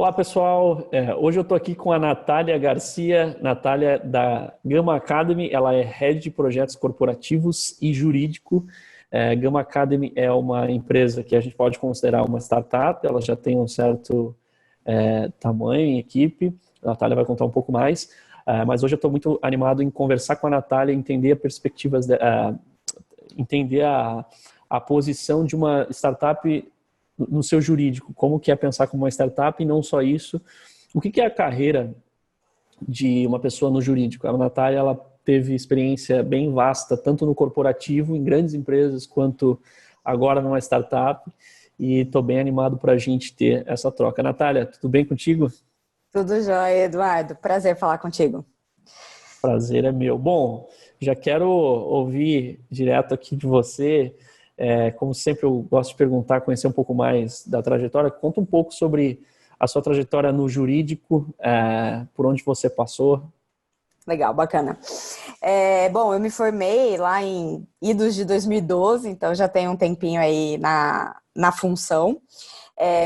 Olá, pessoal. Hoje eu estou aqui com a Natália Garcia, Natália da Gama Academy. Ela é Head de Projetos Corporativos e Jurídico. Gama Academy é uma empresa que a gente pode considerar uma startup. Ela já tem um certo tamanho em equipe. A Natália vai contar um pouco mais. Mas hoje eu estou muito animado em conversar com a Natália, entender entender a posição de uma startup no seu jurídico, como que é pensar como uma startup e não só isso. O que é a carreira de uma pessoa no jurídico? A Natália, ela teve experiência bem vasta, tanto no corporativo, em grandes empresas, quanto agora numa startup, e estou bem animado para a gente ter essa troca. Natália, tudo bem contigo? Tudo jóia, Eduardo. Prazer falar contigo. Prazer é meu. Bom, já quero ouvir direto aqui de você. Como sempre, eu gosto de perguntar, conhecer um pouco mais da trajetória. Conta um pouco sobre a sua trajetória no jurídico, por onde você passou. Legal, bacana. Bom, eu me formei lá em idos de 2012, então já tem um tempinho aí na função.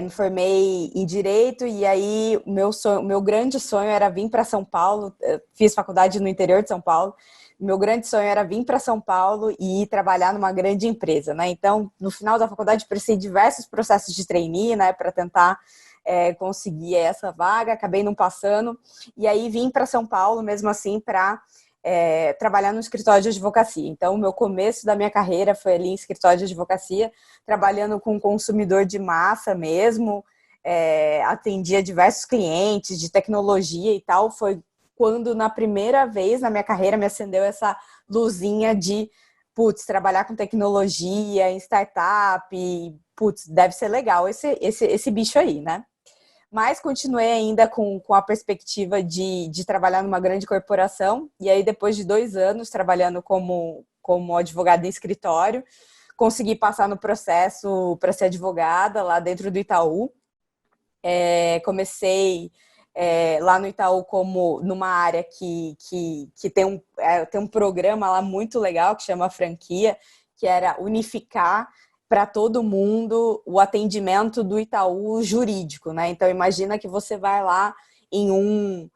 Me formei em Direito e aí meu grande sonho era vir para São Paulo. Eu fiz faculdade no interior de São Paulo. Meu grande sonho era vir para São Paulo e trabalhar numa grande empresa, né? Então, no final da faculdade, precisei de diversos processos de trainee, né, para tentar conseguir essa vaga. Acabei não passando. E aí vim para São Paulo, mesmo assim, para trabalhar no escritório de advocacia. Então, o meu começo da minha carreira foi ali em escritório de advocacia, trabalhando com consumidor de massa mesmo, atendia diversos clientes de tecnologia e tal. Foi quando, na primeira vez na minha carreira, me acendeu essa luzinha de, putz, trabalhar com tecnologia, em startup, putz, deve ser legal esse bicho aí, né? Mas continuei ainda com a perspectiva de trabalhar numa grande corporação. E aí, depois de 2 anos trabalhando como advogada em escritório, consegui passar no processo para ser advogada lá dentro do Itaú. Comecei lá no Itaú como numa área que tem um programa lá muito legal que chama Franquia, que era unificar para todo mundo o atendimento do Itaú jurídico, né? Então imagina que você vai lá em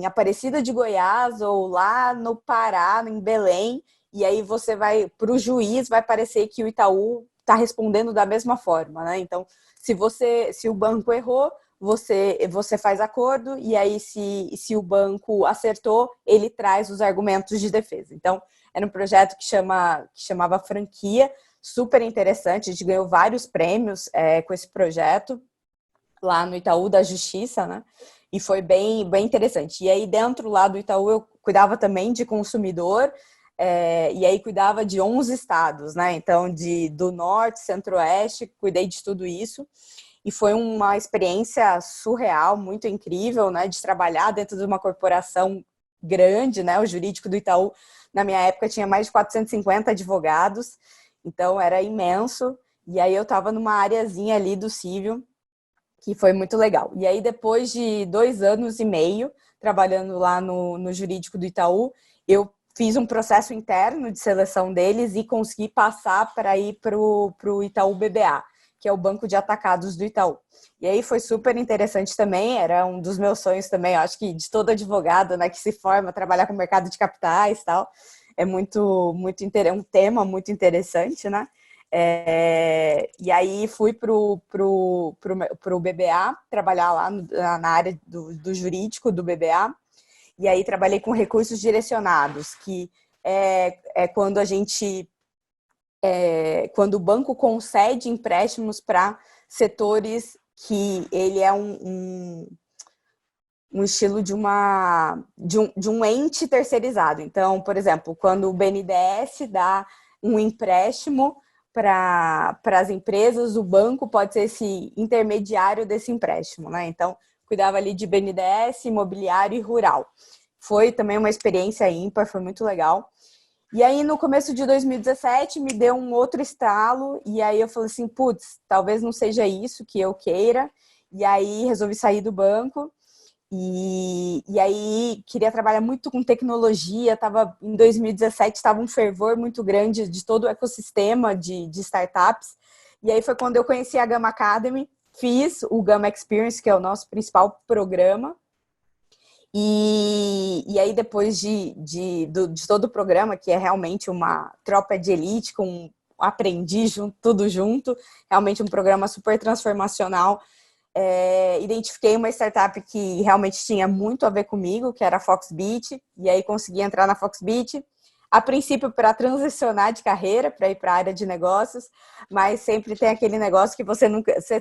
Aparecida de Goiás ou lá no Pará, em Belém, e aí você vai para o juiz, vai parecer que o Itaú está respondendo da mesma forma, né? Então, se o banco errou, você faz acordo, e aí se o banco acertou, ele traz os argumentos de defesa. Então, era um projeto que chamava Franquia, super interessante. A gente ganhou vários prêmios com esse projeto lá no Itaú da Justiça, né? E foi bem, bem interessante. E aí, dentro lá do Itaú, eu cuidava também de consumidor, e aí cuidava de 11 estados, né? Então, do norte, centro-oeste, cuidei de tudo isso. E foi uma experiência surreal, muito incrível, né? De trabalhar dentro de uma corporação grande, né? O jurídico do Itaú, na minha época, tinha mais de 450 advogados, então era imenso. E aí eu estava numa areazinha ali do civil, que foi muito legal. E aí, depois de 2 anos e meio trabalhando lá no jurídico do Itaú, eu fiz um processo interno de seleção deles e consegui passar para ir para o Itaú BBA, que é o banco de atacados do Itaú. E aí foi super interessante também, era um dos meus sonhos também, eu acho que de todo advogado, né, que se forma, trabalhar com o mercado de capitais e tal, é um tema muito interessante, né? E aí fui pro BBA, trabalhar lá na área do jurídico do BBA, e aí trabalhei com recursos direcionados, que é quando a gente quando o banco concede empréstimos para setores que ele é um estilo de um ente terceirizado. Então, por exemplo, quando o BNDES dá um empréstimo para as empresas, o banco pode ser esse intermediário desse empréstimo, né? Então, cuidava ali de BNDES, imobiliário e rural. Foi também uma experiência ímpar, foi muito legal. E aí, no começo de 2017, me deu um outro estalo, e aí eu falei assim, putz, talvez não seja isso que eu queira, e aí resolvi sair do banco, e aí queria trabalhar muito com tecnologia. Em 2017 estava um fervor muito grande de todo o ecossistema de startups, e aí foi quando eu conheci a Gama Academy, fiz o Gama Experience, que é o nosso principal programa. E aí, depois de todo o programa, que é realmente uma tropa de elite com um aprendiz, tudo junto, realmente um programa super transformacional, identifiquei uma startup que realmente tinha muito a ver comigo, que era a Foxbit, e aí consegui entrar na Foxbit, a princípio para transicionar de carreira, para ir para a área de negócios, mas sempre tem aquele negócio que você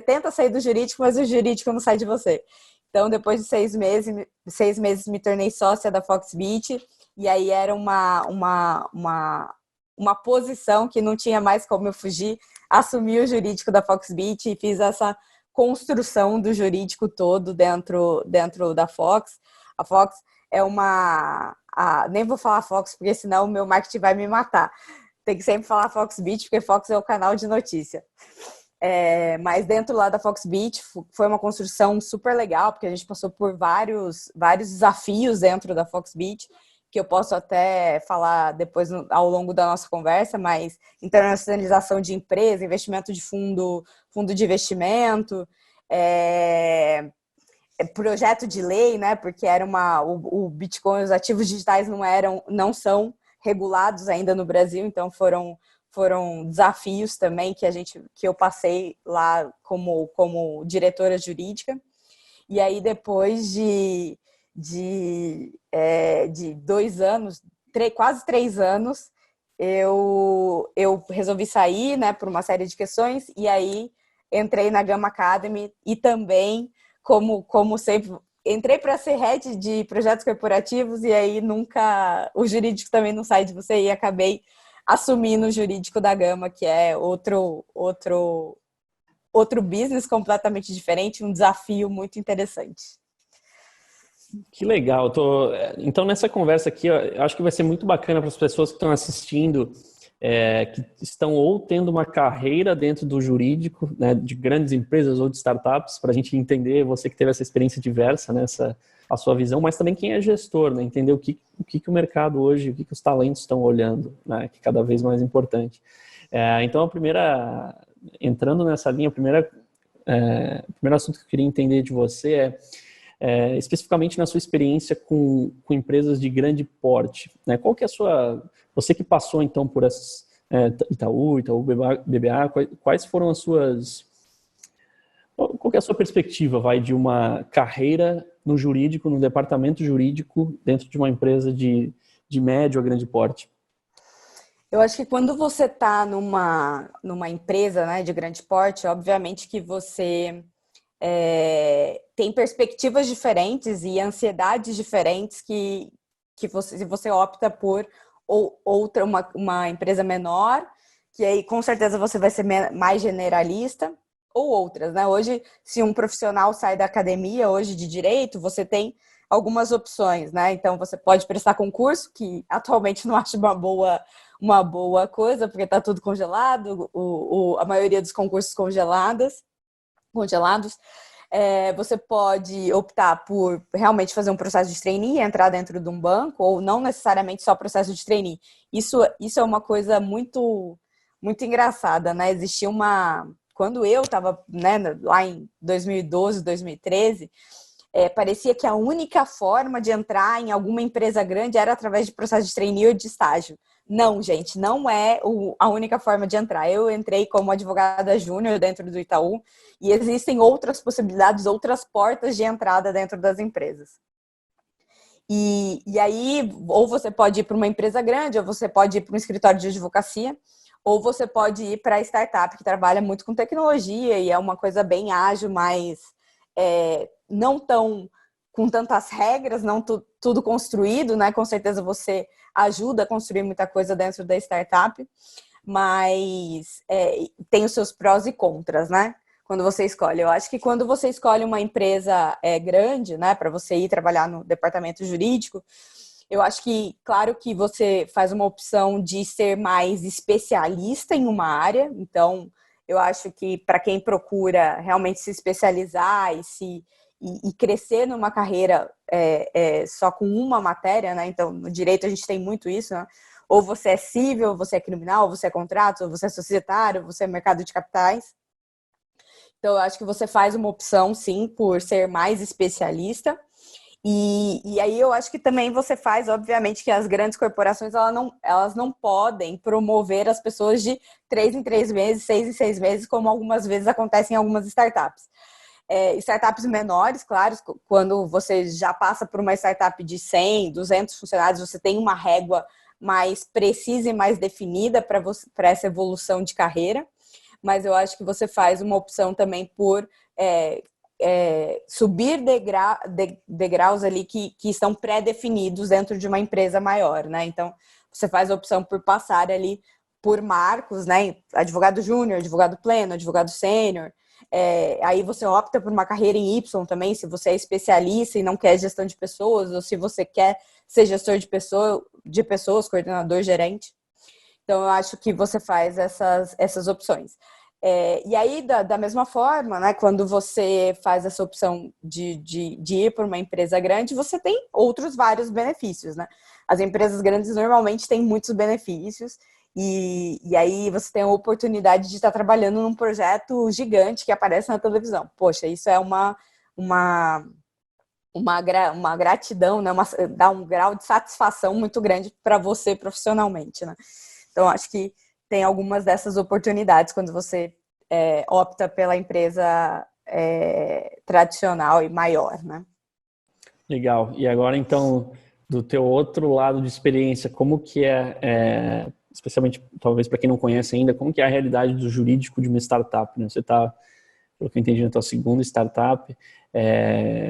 tenta sair do jurídico, mas o jurídico não sai de você. Então, depois de 6 meses me tornei sócia da Foxbit, e aí era uma posição que não tinha mais como eu fugir, assumi o jurídico da Foxbit e fiz essa construção do jurídico todo dentro da Fox. A Fox é nem vou falar Fox, porque senão o meu marketing vai me matar. Tem que sempre falar Foxbit, porque Fox é o canal de notícia. Mas dentro lá da Foxbit foi uma construção super legal, porque a gente passou por vários desafios dentro da Foxbit, que eu posso até falar depois ao longo da nossa conversa, mas internacionalização de empresa, investimento de fundo de investimento, projeto de lei, né? Porque era o Bitcoin, os ativos digitais não são regulados ainda no Brasil, então foram desafios também que eu passei lá como diretora jurídica. E aí, depois de 2 anos, quase 3 anos, eu resolvi sair, né, por uma série de questões, e aí entrei na Gama Academy e também, como sempre, entrei para ser head de projetos corporativos, e aí o jurídico também não sai de você, e acabei assumindo o jurídico da Gama, que é outro business completamente diferente, um desafio muito interessante. Que legal. Então, nessa conversa aqui, eu acho que vai ser muito bacana para as pessoas que estão assistindo, que estão ou tendo uma carreira dentro do jurídico, né, de grandes empresas ou de startups, para a gente entender, você que teve essa experiência diversa, né, a sua visão, mas também quem é gestor, né, entender o que o mercado hoje, o que os talentos estão olhando, né, que é cada vez mais importante. Então, entrando nessa linha, o primeiro assunto que eu queria entender de você especificamente na sua experiência com empresas de grande porte, né? Qual que é você que passou então por essas Itaú, BBA, quais foram qual que é a sua perspectiva, de uma carreira no jurídico, no departamento jurídico, dentro de uma empresa de médio a grande porte? Eu acho que quando você está numa empresa, né, de grande porte, obviamente que você tem perspectivas diferentes e ansiedades diferentes que se você opta por uma empresa menor, que aí com certeza você vai ser mais generalista, ou outras, né? Hoje, se um profissional sai da academia hoje de direito, você tem algumas opções, né? Então você pode prestar concurso, que atualmente não acho uma boa coisa, porque está tudo congelado, a maioria dos concursos congelados. Você pode optar por realmente fazer um processo de trainee, entrar dentro de um banco, ou não necessariamente só processo de trainee. Isso é uma coisa muito, muito engraçada, né? Existia quando eu estava, né, lá em 2012, 2013, parecia que a única forma de entrar em alguma empresa grande era através de processo de trainee ou de estágio. Não, gente, não é a única forma de entrar. Eu entrei como advogada júnior dentro do Itaú e existem outras possibilidades, outras portas de entrada dentro das empresas. E aí, ou você pode ir para uma empresa grande, ou você pode ir para um escritório de advocacia, ou você pode ir para a startup, que trabalha muito com tecnologia e é uma coisa bem ágil, mas não tão com tantas regras, não tudo construído, né? Com certeza você ajuda a construir muita coisa dentro da startup, mas tem os seus prós e contras, né? Quando você escolhe. Eu acho que quando você escolhe uma empresa grande, né, para você ir trabalhar no departamento jurídico, eu acho que, claro que você faz uma opção de ser mais especialista em uma área, então eu acho que para quem procura realmente se especializar e crescer numa carreira só com uma matéria, né? Então, no direito a gente tem muito isso, né? Ou você é civil, ou você é criminal, ou você é contrato, ou você é societário, ou você é mercado de capitais. Então, eu acho que você faz uma opção, sim, por ser mais especialista. E aí eu acho que também você faz, obviamente, que as grandes corporações elas não podem promover as pessoas de 3 em 3 meses, 6 em 6 meses, como algumas vezes acontece em algumas startups. Startups menores, claro, quando você já passa por uma startup de 100, 200 funcionários, você tem uma régua mais precisa e mais definida para essa evolução de carreira, mas eu acho que você faz uma opção também por subir degraus ali que estão pré-definidos dentro de uma empresa maior, né? Então, você faz a opção por passar ali por marcos, né? Advogado júnior, advogado pleno, advogado sênior. Aí você opta por uma carreira em Y também, se você é especialista e não quer gestão de pessoas, ou se você quer ser gestor de pessoas, coordenador, gerente. Então, eu acho que você faz essas opções. E aí, da mesma forma, né, quando você faz essa opção de ir para uma empresa grande, você tem outros vários benefícios, né? As empresas grandes normalmente têm muitos benefícios, e aí você tem a oportunidade de estar trabalhando num projeto gigante que aparece na televisão. Poxa, isso é uma gratidão, né? Dá um grau de satisfação muito grande para você profissionalmente, né? Então, acho que tem algumas dessas oportunidades quando você opta pela empresa tradicional e maior, né? Legal. E agora, então, do teu outro lado de experiência, como que especialmente, talvez para quem não conhece ainda, como que é a realidade do jurídico de uma startup, né? Você está, pelo que eu entendi, na tua segunda startup.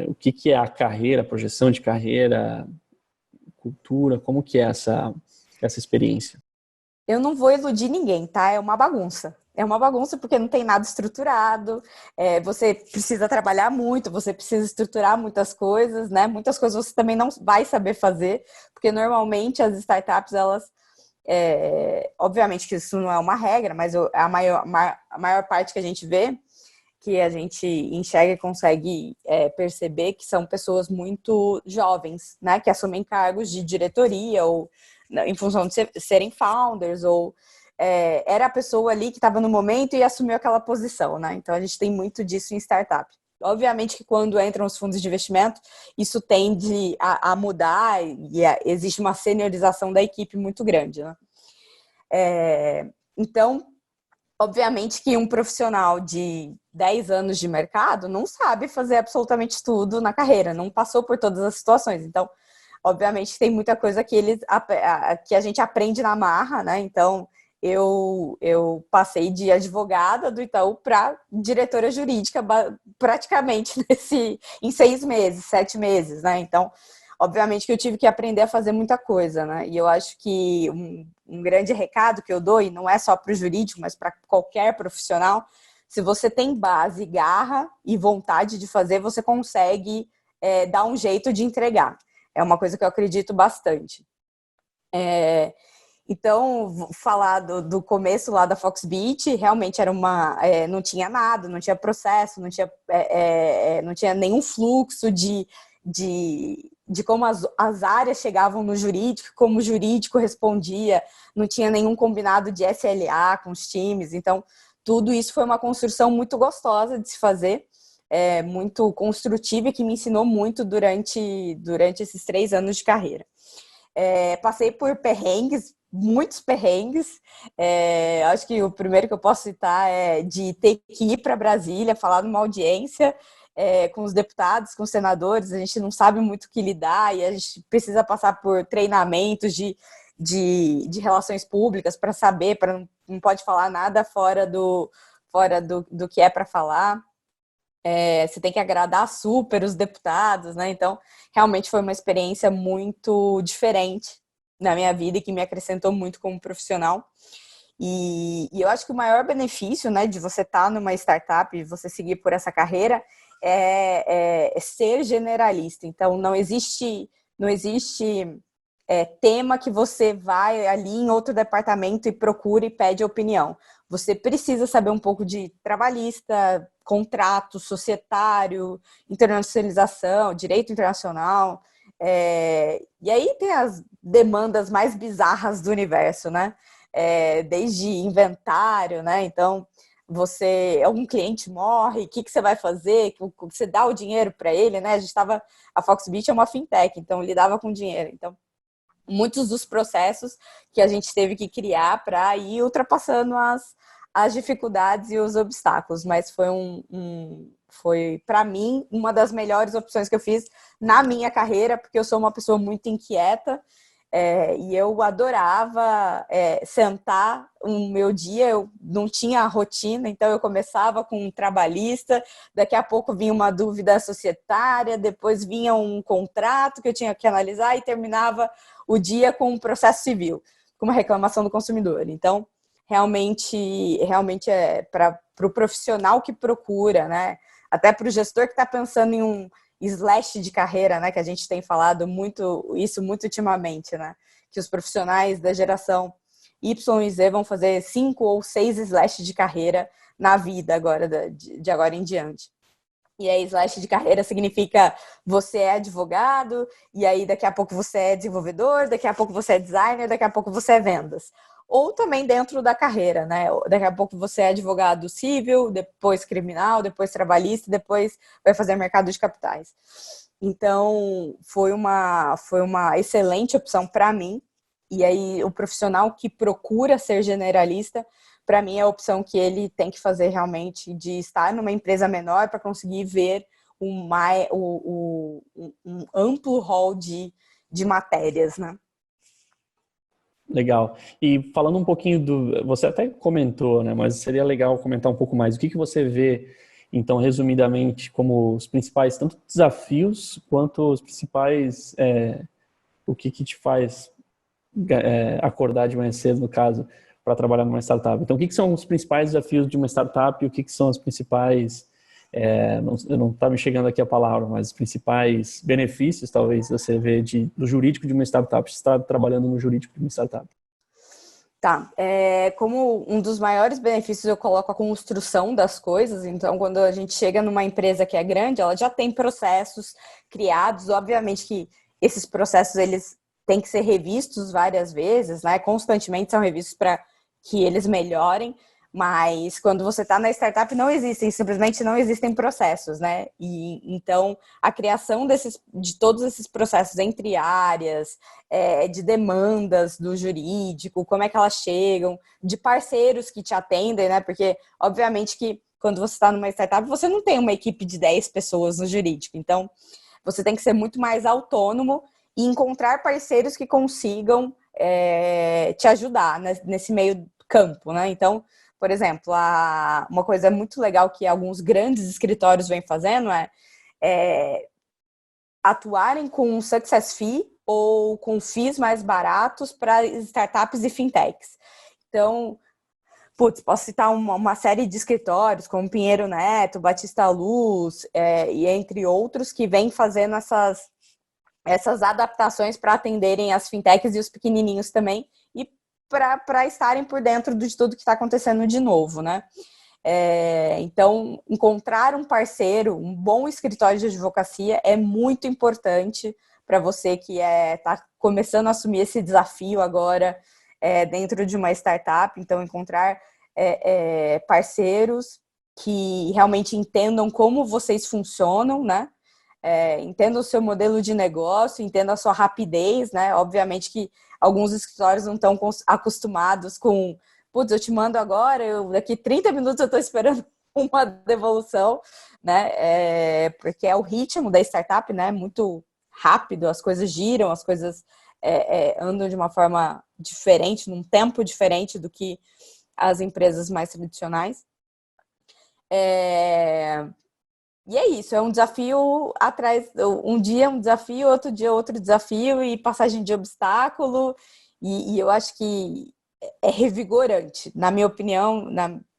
O que é a carreira, a projeção de carreira, cultura, como que é essa experiência? Eu não vou iludir ninguém, tá? É uma bagunça. É uma bagunça porque não tem nada estruturado, você precisa trabalhar muito, você precisa estruturar muitas coisas, né? Muitas coisas você também não vai saber fazer, porque normalmente as startups, elas, obviamente que isso não é uma regra, mas a maior parte que a gente vê, que a gente enxerga e consegue perceber que são pessoas muito jovens, né? Que assumem cargos de diretoria ou em função de serem founders ou era a pessoa ali que estava no momento e assumiu aquela posição, né? Então a gente tem muito disso em startup. Obviamente que quando entram os fundos de investimento, isso tende a mudar e existe uma seniorização da equipe muito grande, né? Então, obviamente que um profissional de 10 anos de mercado não sabe fazer absolutamente tudo na carreira, não passou por todas as situações. Então, obviamente tem muita coisa que a gente aprende na marra, né? Então, eu passei de advogada do Itaú para diretora jurídica praticamente em 6 meses, 7 meses, né? Então, obviamente que eu tive que aprender a fazer muita coisa, né? E eu acho que um grande recado que eu dou, e não é só para o jurídico, mas para qualquer profissional, se você tem base, garra e vontade de fazer, você consegue dar um jeito de entregar. É uma coisa que eu acredito bastante. Então, falar do começo lá da Foxbit, realmente era não tinha nada, não tinha processo, não tinha nenhum fluxo de como as áreas chegavam no jurídico, como o jurídico respondia, não tinha nenhum combinado de SLA com os times. Então, tudo isso foi uma construção muito gostosa de se fazer, muito construtiva e que me ensinou muito durante esses 3 anos de carreira. Passei por perrengues, muitos perrengues. Acho que o primeiro que eu posso citar é de ter que ir para Brasília, falar numa audiência com os deputados, com os senadores. A gente não sabe muito o que lidar e a gente precisa passar por treinamentos de relações públicas para saber, não pode falar nada fora do que é para falar. Você tem que agradar super os deputados, né? Então, realmente foi uma experiência muito diferente na minha vida e que me acrescentou muito como profissional. E eu acho que o maior benefício, né, de você estar numa startup e você seguir por essa carreira é ser generalista. Então, não existe tema que você vai ali em outro departamento e procura e pede opinião. Você precisa saber um pouco de trabalhista, contrato, societário, internacionalização, direito internacional. E aí tem as demandas mais bizarras do universo, né? Desde inventário, né? Então, algum cliente morre, o que você vai fazer? Você dá o dinheiro para ele, né? A Foxbit é uma fintech, então lidava com dinheiro. Então, muitos dos processos que a gente teve que criar para ir ultrapassando as dificuldades e os obstáculos, mas foi para mim uma das melhores opções que eu fiz na minha carreira, porque eu sou uma pessoa muito inquieta. E eu adorava sentar o meu dia, eu não tinha rotina, então eu começava com um trabalhista, daqui a pouco vinha uma dúvida societária, depois vinha um contrato que eu tinha que analisar e terminava o dia com um processo civil, com uma reclamação do consumidor. Então, realmente é para o profissional que procura, né? Até para o gestor que está pensando em um slash de carreira, né? Que a gente tem falado muito ultimamente, né? Que os profissionais da geração Y e Z vão fazer 5 ou 6 slash de carreira na vida agora, de agora em diante. E aí, slash de carreira significa você é advogado, e aí daqui a pouco você é desenvolvedor, daqui a pouco você é designer, daqui a pouco você é vendas. Ou também dentro da carreira, né? Daqui a pouco você é advogado civil, depois criminal, depois trabalhista, depois vai fazer mercado de capitais. Então, foi uma excelente opção para mim. E aí, o profissional que procura ser generalista, para mim, é a opção que ele tem que fazer realmente de estar numa empresa menor para conseguir ver um amplo rol de matérias, né? Legal. E falando um pouquinho você até comentou, né? Mas seria legal comentar um pouco mais. O que você vê, então, resumidamente, como os principais, tanto desafios, quanto os principais, o que te faz acordar de manhã cedo, no caso, para trabalhar numa startup. Então, o que são os principais desafios de uma startup e o que são os principais, não está me chegando aqui a palavra, mas os principais benefícios, talvez, você vê do jurídico de uma startup, estar trabalhando no jurídico de uma startup? Tá, como um dos maiores benefícios eu coloco a construção das coisas, então quando a gente chega numa empresa que é grande, ela já tem processos criados, obviamente que esses processos eles têm que ser revistos várias vezes, né? Constantemente são revistos para que eles melhorem, mas quando você está na startup simplesmente não existem processos, né? E então a criação de todos esses processos entre áreas, de demandas do jurídico, como é que elas chegam, de parceiros que te atendem, né? Porque obviamente que quando você está numa startup, você não tem uma equipe de 10 pessoas no jurídico, então você tem que ser muito mais autônomo e encontrar parceiros que consigam te ajudar nesse meio campo, né? Então, por exemplo, uma coisa muito legal que alguns grandes escritórios vêm fazendo é atuarem com um success fee ou com FIIs mais baratos para startups e fintechs. Então, posso citar uma série de escritórios, como Pinheiro Neto, Batista Luz, e entre outros, que vêm fazendo essas adaptações para atenderem as fintechs e os pequenininhos também, e para estarem por dentro de tudo que está acontecendo de novo, né? Então, encontrar um parceiro, um bom escritório de advocacia é muito importante para você que está começando a assumir esse desafio agora dentro de uma startup. Então, encontrar parceiros que realmente entendam como vocês funcionam, né? Entenda o seu modelo de negócio, entenda a sua rapidez, né? Obviamente que alguns escritórios não estão acostumados com, putz, eu te mando agora, daqui 30 minutos eu estou esperando uma devolução, né? Porque é o ritmo da startup, né? Muito rápido, as coisas giram, as coisas andam de uma forma diferente, num tempo diferente do que as empresas mais tradicionais. E é isso, é um desafio atrás, um dia um desafio, outro dia outro desafio e passagem de obstáculo, e eu acho que é revigorante, na minha opinião,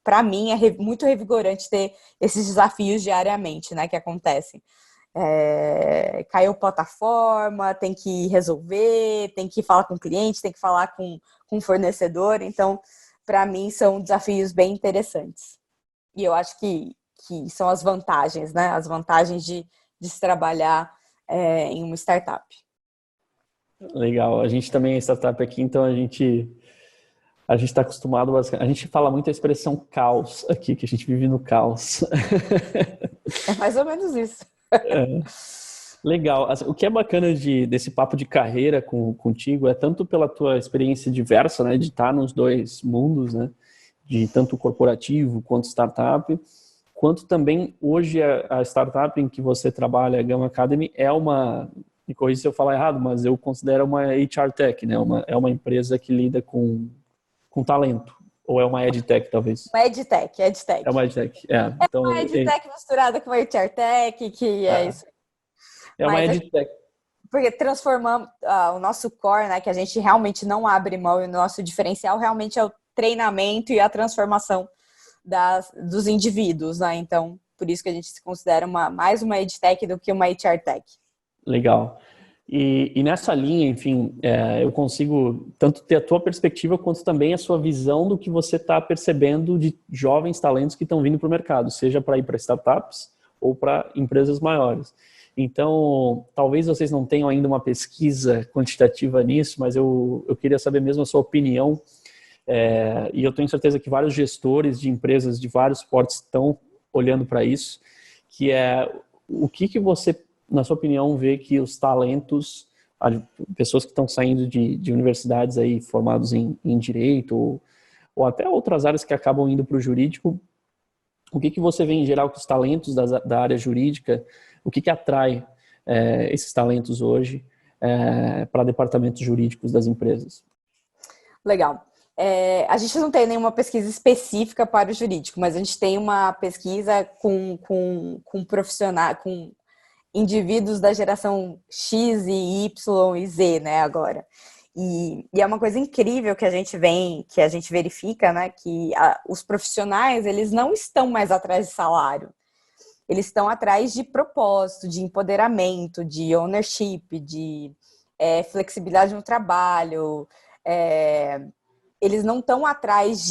para mim é muito revigorante ter esses desafios diariamente, né, que acontecem. Caiu plataforma, tem que resolver, tem que falar com o cliente, tem que falar com o fornecedor, então, para mim, são desafios bem interessantes. E eu acho que são as vantagens, né? As vantagens de se trabalhar em uma startup. Legal. A gente também é startup aqui, então a gente A gente está acostumado, a gente fala muito a expressão caos aqui, que a gente vive no caos. É mais ou menos isso. Legal. Assim, o que é bacana desse papo de carreira contigo é tanto pela tua experiência diversa, né, de estar nos dois mundos, né, de tanto corporativo quanto startup, quanto também hoje a startup em que você trabalha, a Gama Academy, me corrija se eu falar errado, mas eu considero uma HR Tech, né, é uma empresa que lida com talento, ou é uma EdTech, talvez? Uma EdTech, EdTech. É uma EdTech, então... Uma EdTech misturada com uma HR Tech, que é isso. É uma Mas EdTech. porque transformamos o nosso core, né, que a gente realmente não abre mão, e o nosso diferencial realmente é o treinamento e a transformação dos indivíduos, né? Então, por isso que a gente se considera mais uma EdTech do que uma HR Tech. Legal. E nessa linha, enfim, eu consigo tanto ter a tua perspectiva quanto também a sua visão do que você está percebendo de jovens talentos que estão vindo para o mercado, seja para ir para startups ou para empresas maiores. Então, talvez vocês não tenham ainda uma pesquisa quantitativa nisso, mas eu queria saber mesmo a sua opinião. E eu tenho certeza que vários gestores de empresas de vários portes estão olhando para isso, que é o que você, na sua opinião, vê que os talentos, pessoas que estão saindo de universidades aí formados em direito ou até outras áreas que acabam indo para o jurídico, o que você vê em geral que os talentos da área jurídica, o que atrai esses talentos hoje para departamentos jurídicos das empresas? Legal. A gente não tem nenhuma pesquisa específica para o jurídico, mas a gente tem uma pesquisa com profissionais, com indivíduos da geração X e Y e Z, né, agora. E é uma coisa incrível que a gente verifica, né, que os profissionais, eles não estão mais atrás de salário. Eles estão atrás de propósito, de empoderamento, de ownership, de flexibilidade no trabalho. Eles não estão atrás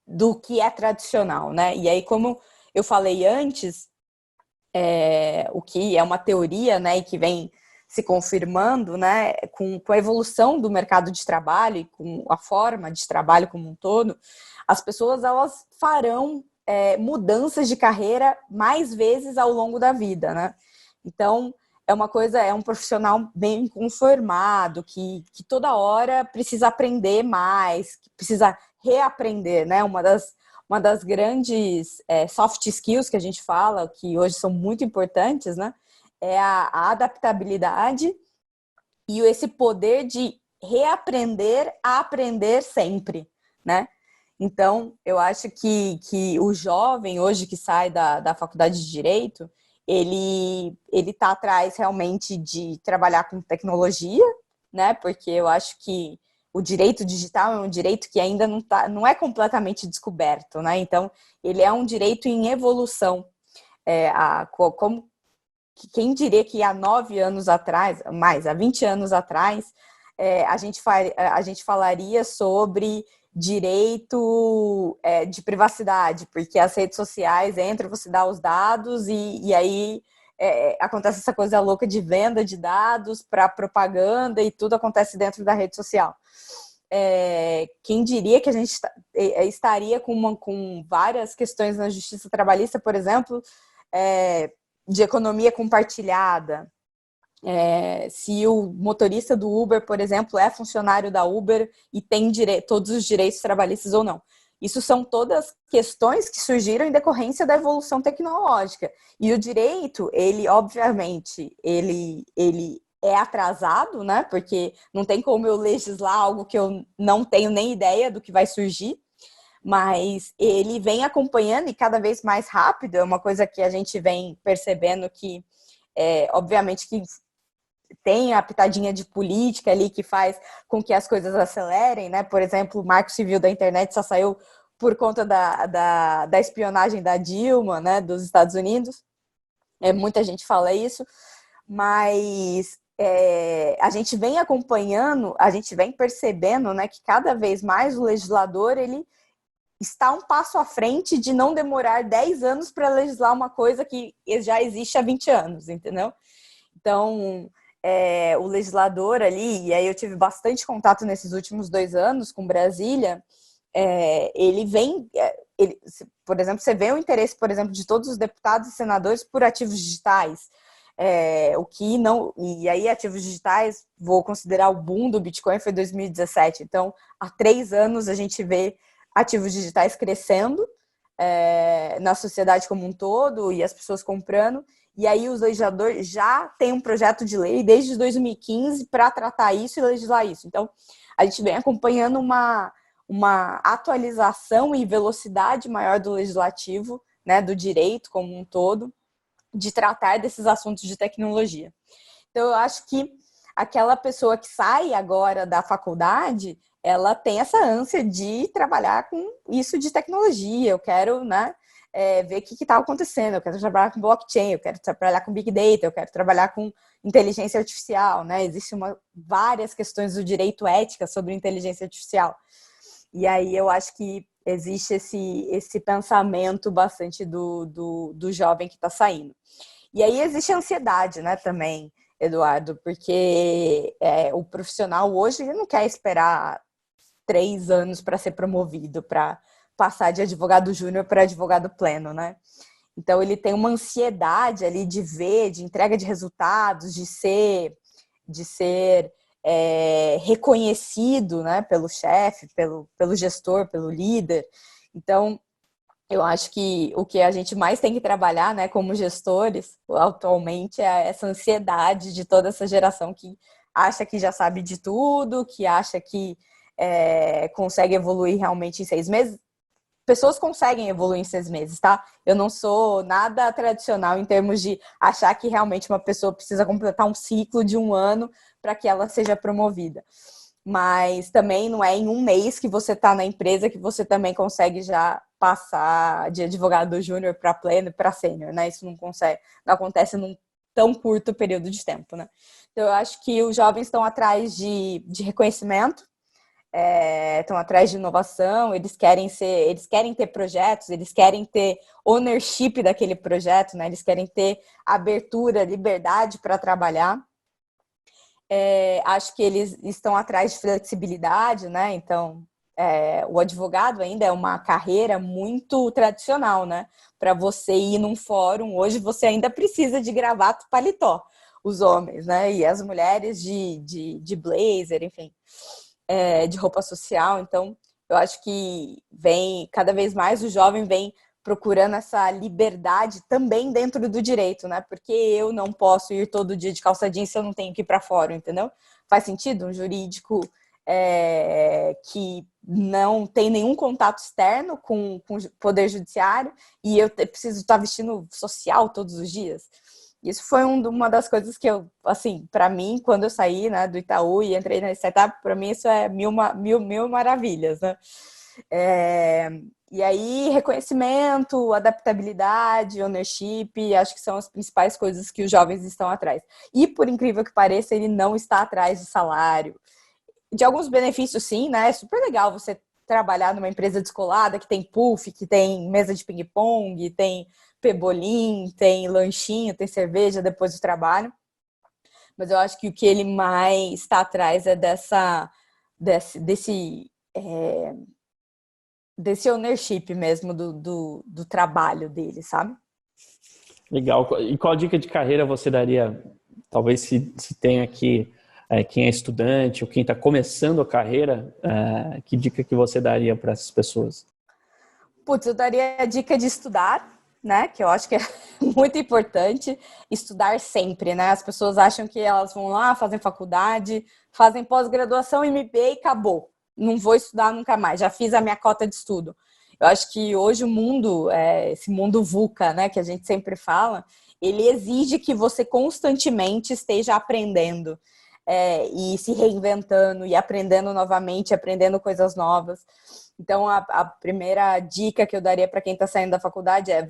do que é tradicional, né? E aí, como eu falei antes, o que é uma teoria, né, e que vem se confirmando, né, com a evolução do mercado de trabalho e com a forma de trabalho como um todo, as pessoas elas farão mudanças de carreira mais vezes ao longo da vida, né? Então, é um profissional bem conformado, que toda hora precisa aprender mais, que precisa reaprender, né? Uma das grandes soft skills que a gente fala, que hoje são muito importantes, né? É a adaptabilidade e esse poder de reaprender a aprender sempre, né? Então, eu acho que o jovem hoje que sai da faculdade de Direito, ele está atrás realmente de trabalhar com tecnologia, né? Porque eu acho que o direito digital é um direito que ainda não é completamente descoberto, né? Então, ele é um direito em evolução. Como quem diria que há 9 anos atrás, há 20 anos atrás, a gente falaria sobre direito de privacidade, porque as redes sociais entram, você dá os dados e aí acontece essa coisa louca de venda de dados para propaganda e tudo acontece dentro da rede social. Quem diria que a gente estaria com várias questões na justiça trabalhista, por exemplo, de economia compartilhada. Se o motorista do Uber, por exemplo, é funcionário da Uber e tem todos os direitos trabalhistas ou não. Isso são todas questões que surgiram em decorrência da evolução tecnológica. E o direito, ele, obviamente, ele é atrasado, né? Porque não tem como eu legislar algo que eu não tenho nem ideia do que vai surgir, mas ele vem acompanhando e cada vez mais rápido. É uma coisa que a gente vem percebendo que, obviamente, que tem a pitadinha de política ali que faz com que as coisas acelerem, né? Por exemplo, o Marco Civil da internet só saiu por conta da espionagem da Dilma, né, dos Estados Unidos. Muita gente fala isso, mas a gente vem acompanhando, a gente vem percebendo, né, que cada vez mais o legislador ele está um passo à frente de não demorar 10 anos para legislar uma coisa que já existe há 20 anos, entendeu? Então, o legislador ali, e aí eu tive bastante contato nesses últimos 2 anos com Brasília, ele vem, por exemplo, você vê o interesse, por exemplo, de todos os deputados e senadores por ativos digitais. O que não, e aí ativos digitais, vou considerar o boom do Bitcoin foi 2017, então há 3 anos a gente vê ativos digitais crescendo na sociedade como um todo e as pessoas comprando, e aí os legisladores já têm um projeto de lei desde 2015 para tratar isso e legislar isso. Então a gente vem acompanhando uma atualização e velocidade maior do legislativo, né, do direito como um todo, de tratar desses assuntos de tecnologia. Então, eu acho que aquela pessoa que sai agora da faculdade, ela tem essa ânsia de trabalhar com isso de tecnologia. Eu quero, né, ver o que está acontecendo. Eu quero trabalhar com blockchain, eu quero trabalhar com big data, eu quero trabalhar com inteligência artificial, né? Existem várias questões do direito ética sobre inteligência artificial. E aí eu acho que existe esse pensamento bastante do jovem que está saindo. E aí existe a ansiedade, né, também, Eduardo, porque o profissional hoje ele não quer esperar 3 anos para ser promovido, para passar de advogado júnior para advogado pleno, né? Então ele tem uma ansiedade ali de ver, de entrega de resultados, de ser reconhecido, né, pelo chefe, pelo gestor, pelo líder. Então, eu acho que o que a gente mais tem que trabalhar, né, como gestores, atualmente, é essa ansiedade de toda essa geração que acha que já sabe de tudo, que acha que consegue evoluir realmente em 6 meses. Pessoas conseguem evoluir em 6 meses, tá? Eu não sou nada tradicional em termos de achar que realmente uma pessoa precisa completar um ciclo de 1 ano para que ela seja promovida. Mas também não é em 1 mês que você está na empresa que você também consegue já passar de advogado júnior para pleno e para sênior, né? Isso não acontece num tão curto período de tempo, né? Então, eu acho que os jovens estão atrás de reconhecimento, estão atrás de inovação, eles querem ter projetos, eles querem ter ownership daquele projeto, né? Eles querem ter abertura, liberdade para trabalhar. Acho que eles estão atrás de flexibilidade, né? Então, o advogado ainda é uma carreira muito tradicional, né? Para você ir num fórum, hoje você ainda precisa de gravata e paletó, os homens, né? E as mulheres de blazer, enfim, de roupa social. Então, eu acho que cada vez mais o jovem vem procurando essa liberdade também dentro do direito, né? Porque eu não posso ir todo dia de calça jeans se eu não tenho que ir para fora, entendeu? Faz sentido um jurídico que não tem nenhum contato externo com o poder judiciário e eu preciso estar vestindo social todos os dias? Isso foi uma das coisas que eu, assim, para mim, quando eu saí, né, do Itaú e entrei na startup, para mim isso é mil maravilhas, né? E aí, reconhecimento, adaptabilidade, ownership, acho que são as principais coisas que os jovens estão atrás. E, por incrível que pareça, ele não está atrás de salário. De alguns benefícios, sim, né? É super legal você trabalhar numa empresa descolada que tem puff, que tem mesa de ping-pong, tem pebolim, tem lanchinho, tem cerveja depois do trabalho. Mas eu acho que o que ele mais está atrás é desse ownership mesmo do trabalho dele, sabe? Legal. E qual dica de carreira você daria, talvez se tem aqui quem é estudante ou quem está começando a carreira, que dica que você daria para essas pessoas? Putz, eu daria a dica de estudar, né? Que eu acho que é muito importante, estudar sempre, né? As pessoas acham que elas vão lá, fazem faculdade, fazem pós-graduação, MBA e acabou. Não vou estudar nunca mais, já fiz a minha cota de estudo. Eu acho que hoje o mundo, esse mundo VUCA, né, que a gente sempre fala, ele exige que você constantemente esteja aprendendo e se reinventando e aprendendo novamente, aprendendo coisas novas. Então, a primeira dica que eu daria para quem está saindo da faculdade é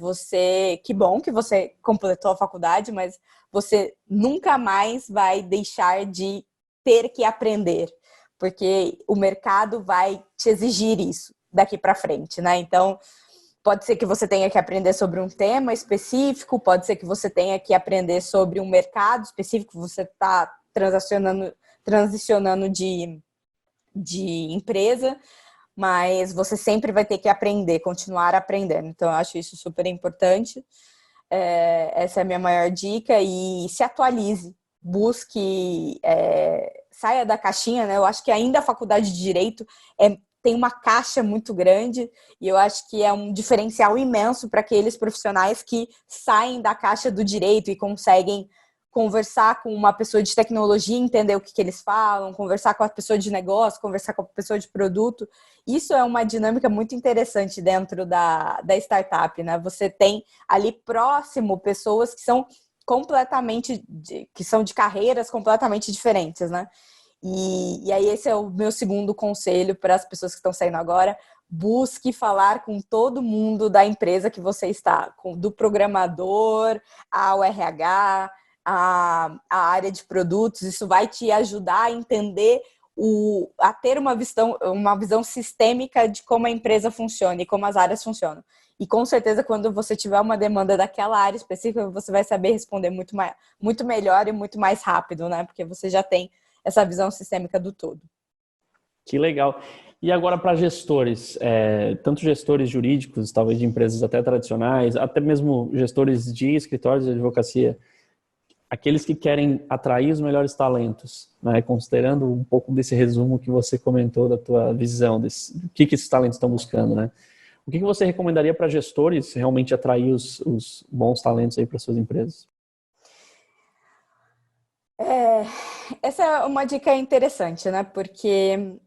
que bom que você completou a faculdade, mas você nunca mais vai deixar de ter que aprender, porque o mercado vai te exigir isso daqui para frente, né? Então, pode ser que você tenha que aprender sobre um tema específico, pode ser que você tenha que aprender sobre um mercado específico que você está transicionando de empresa, mas você sempre vai ter que aprender, continuar aprendendo. Então, eu acho isso super importante. Essa é a minha maior dica. E se atualize, busque, saia da caixinha, né? Eu acho que ainda a faculdade de Direito tem uma caixa muito grande e eu acho que é um diferencial imenso para aqueles profissionais que saem da caixa do direito e conseguem conversar com uma pessoa de tecnologia, entender o que eles falam, conversar com a pessoa de negócio, conversar com a pessoa de produto. Isso é uma dinâmica muito interessante dentro da startup, né? Você tem ali próximo pessoas que são que são de carreiras completamente diferentes, né? E aí esse é o meu segundo conselho para as pessoas que estão saindo agora. Busque falar com todo mundo da empresa que você está, do programador ao RH, a área de produtos. Isso vai te ajudar a entender, a ter uma visão sistêmica de como a empresa funciona e como as áreas funcionam. E com certeza, quando você tiver uma demanda daquela área específica, você vai saber responder muito melhor e muito mais rápido, né? Porque você já tem essa visão sistêmica do todo. Que legal. E agora para gestores, tanto gestores jurídicos, talvez de empresas até tradicionais, até mesmo gestores de escritórios de advocacia, aqueles que querem atrair os melhores talentos, né? Considerando um pouco desse resumo que você comentou da tua visão, do que esses talentos estão buscando, né? O que você recomendaria para gestores realmente atrair os bons talentos aí para suas empresas? Essa é uma dica interessante, né? Porque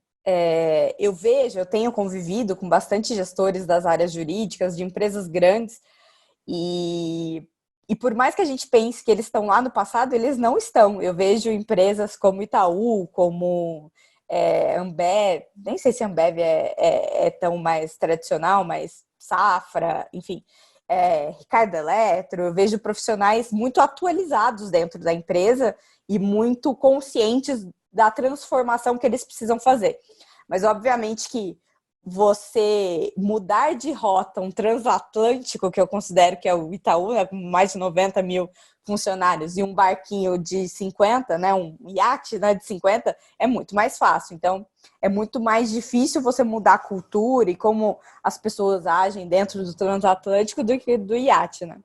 eu tenho convivido com bastante gestores das áreas jurídicas, de empresas grandes, e por mais que a gente pense que eles estão lá no passado, eles não estão. Eu vejo empresas como Itaú, como Ambev, nem sei se Ambev é tão mais tradicional, mas Safra, enfim, Ricardo Eletro, eu vejo profissionais muito atualizados dentro da empresa e muito conscientes da transformação que eles precisam fazer. Mas, obviamente, que você mudar de rota um transatlântico, que eu considero que é o Itaú, com mais de 90 mil funcionários, e um barquinho de 50, né, um iate, né, de 50, é muito mais fácil. Então, é muito mais difícil você mudar a cultura e como as pessoas agem dentro do transatlântico do que do iate, né?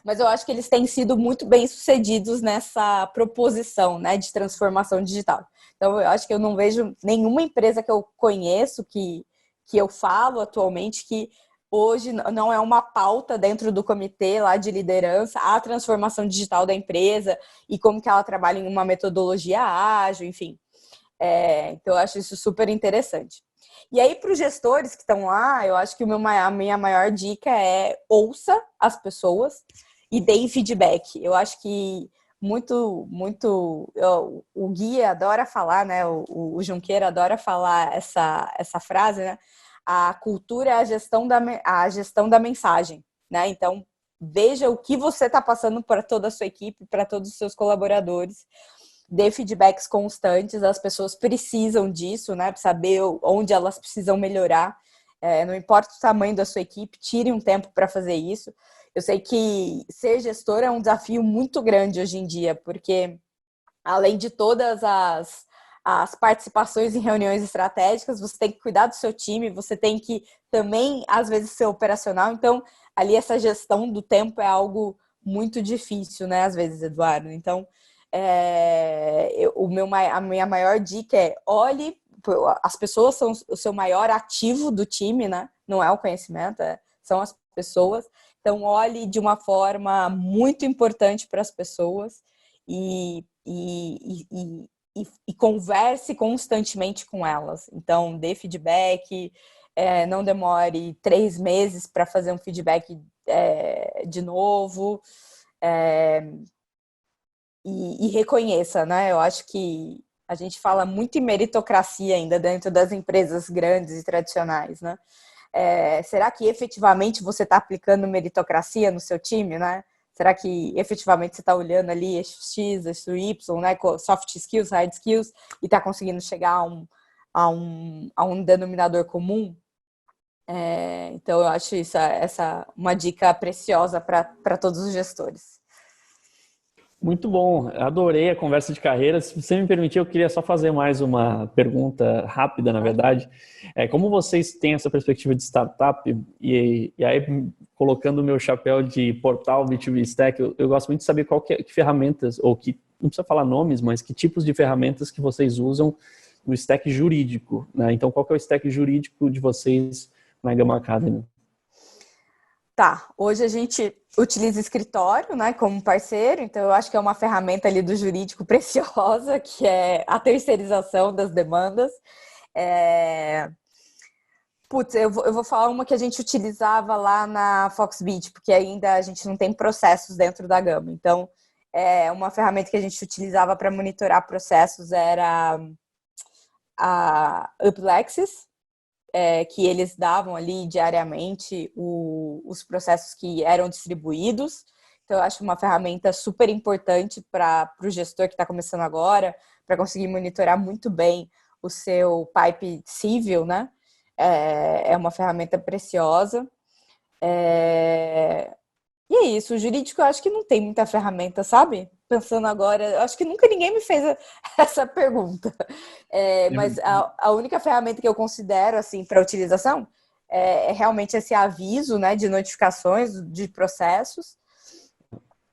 Mas eu acho que eles têm sido muito bem sucedidos nessa proposição, né, de transformação digital. Então, eu acho que eu não vejo nenhuma empresa que eu conheço que eu falo atualmente que hoje não é uma pauta dentro do comitê lá de liderança a transformação digital da empresa e como que ela trabalha em uma metodologia ágil, enfim. Então, eu acho isso super interessante. E aí, para os gestores que estão lá, eu acho que a minha maior dica é ouça as pessoas e dê feedback. Eu acho que o Gui adora falar, né? O Junqueira adora falar essa frase, né? A cultura é a gestão da mensagem, né? Então, veja o que você está passando para toda a sua equipe, para todos os seus colaboradores. Dê feedbacks constantes, as pessoas precisam disso, né? Para saber onde elas precisam melhorar. Não importa o tamanho da sua equipe, tire um tempo para fazer isso. Eu sei que ser gestor é um desafio muito grande hoje em dia, porque além de todas as participações em reuniões estratégicas, você tem que cuidar do seu time, você tem que também, às vezes, ser operacional. Então, ali essa gestão do tempo é algo muito difícil, né? Às vezes, Eduardo. Então, a minha maior dica é olhe, as pessoas são o seu maior ativo do time, né? Não é o conhecimento, são as pessoas. Então, olhe de uma forma muito importante para as pessoas e converse constantemente com elas. Então, dê feedback, não demore 3 meses para fazer um feedback de novo. E reconheça, né? Eu acho que a gente fala muito em meritocracia ainda dentro das empresas grandes e tradicionais, né? Será que efetivamente você está aplicando meritocracia no seu time, né? Será que efetivamente você está olhando ali eixo X, eixo Y, né? Soft skills, hard skills, e está conseguindo chegar a um denominador comum? Então, eu acho essa uma dica preciosa para todos os gestores. Muito bom, adorei a conversa de carreira. Se você me permitir, eu queria só fazer mais uma pergunta rápida, na verdade. Como vocês têm essa perspectiva de startup, e aí colocando o meu chapéu de portal B2B Stack, eu gosto muito de saber que ferramentas, ou que, não precisa falar nomes, mas que tipos de ferramentas que vocês usam no stack jurídico, né? Então, qual que é o stack jurídico de vocês na Gama Academy? Tá, hoje a gente utiliza escritório, né, como parceiro, então eu acho que é uma ferramenta ali do jurídico preciosa, que é a terceirização das demandas. Putz, eu vou falar uma que a gente utilizava lá na Foxbit, porque ainda a gente não tem processos dentro da Gama. Então, uma ferramenta que a gente utilizava para monitorar processos era a Uplexis, que eles davam ali diariamente os processos que eram distribuídos. Então, eu acho uma ferramenta super importante para o gestor que está começando agora, para conseguir monitorar muito bem o seu pipe civil, né? É uma ferramenta preciosa. E é isso, o jurídico eu acho que não tem muita ferramenta, sabe? Pensando agora, eu acho que nunca ninguém me fez essa pergunta. Mas a única ferramenta que eu considero assim para utilização é realmente esse aviso, né, de notificações de processos.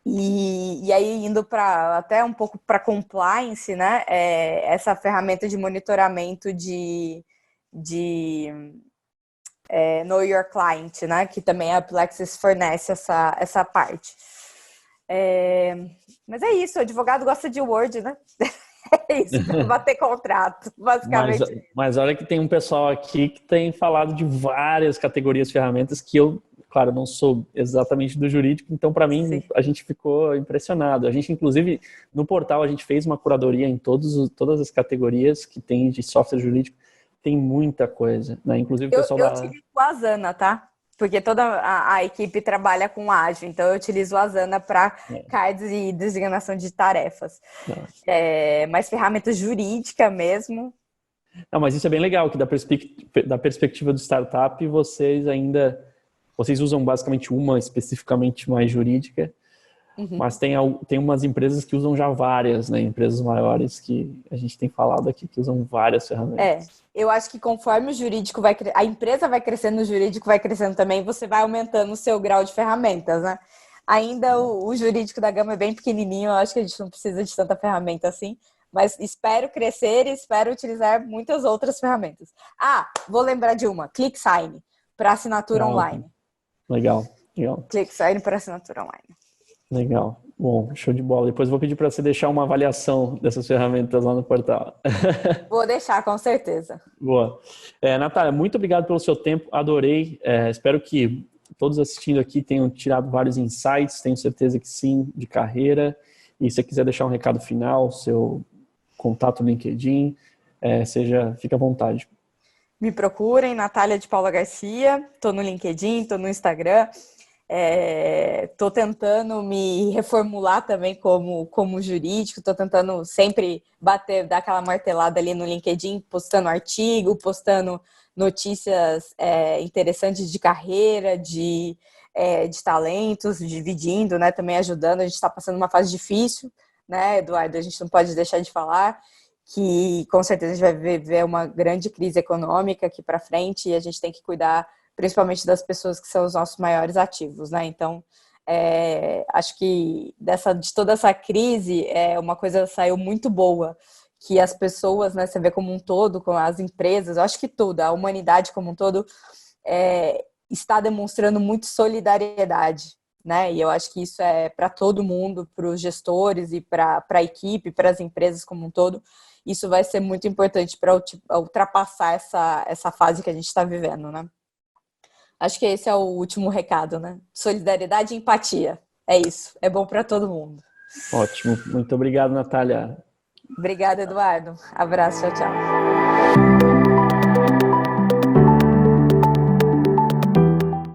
E aí indo para até um pouco para compliance, né? Essa ferramenta de monitoramento de Know Your Client, né? Que também a Plexis fornece essa parte. Mas é isso, o advogado gosta de Word, né? É isso, para bater contrato, basicamente. Mas olha que tem um pessoal aqui que tem falado de várias categorias de ferramentas que eu, claro, não sou exatamente do jurídico, então para mim Sim. A gente ficou impressionado. A gente, inclusive, no portal, a gente fez uma curadoria em todas as categorias que tem de software jurídico. Tem muita coisa, né? Inclusive o pessoal eu utilizo o Asana, tá? Porque toda a equipe trabalha com ágil, então eu utilizo o Asana para cards e designação de tarefas. Mas ferramenta jurídica mesmo. Não, mas isso é bem legal, que da perspectiva do startup, vocês usam basicamente uma especificamente mais jurídica, mas tem umas empresas que usam já várias, né? Empresas maiores que a gente tem falado aqui, que usam várias ferramentas. Eu acho que conforme o jurídico a empresa vai crescendo, o jurídico vai crescendo também, você vai aumentando o seu grau de ferramentas, né? Ainda o jurídico da Gama é bem pequenininho, eu acho que a gente não precisa de tanta ferramenta assim, mas espero crescer e espero utilizar muitas outras ferramentas. Vou lembrar de uma, ClickSign, para assinatura online. Legal. ClickSign para assinatura online. Legal. Bom, show de bola. Depois vou pedir para você deixar uma avaliação dessas ferramentas lá no portal. Vou deixar, com certeza. Boa. Natália, muito obrigado pelo seu tempo. Adorei. Espero que todos assistindo aqui tenham tirado vários insights. Tenho certeza que sim, de carreira. E se você quiser deixar um recado final, seu contato no LinkedIn, fique à vontade. Me procurem, Natália de Paula Garcia. Estou no LinkedIn, estou no Instagram. Estou tentando me reformular também como jurídico, estou tentando sempre dar aquela martelada ali no LinkedIn, postando artigo, postando notícias interessantes de carreira, de talentos, dividindo, né, também ajudando. A gente está passando uma fase difícil, né, Eduardo? A gente não pode deixar de falar que com certeza a gente vai viver uma grande crise econômica aqui para frente e a gente tem que cuidar principalmente das pessoas que são os nossos maiores ativos, né? Então, acho que de toda essa crise, uma coisa saiu muito boa, que as pessoas, né, você vê como um todo, com as empresas, eu acho que tudo, a humanidade como um todo, está demonstrando muito solidariedade, né? E eu acho que isso é para todo mundo, para os gestores e para a equipe, para as empresas como um todo. Isso vai ser muito importante para ultrapassar essa fase que a gente está vivendo, né? Acho que esse é o último recado, né? Solidariedade e empatia. É isso. É bom para todo mundo. Ótimo. Muito obrigado, Natália. Obrigada, Eduardo. Abraço. Tchau, tchau.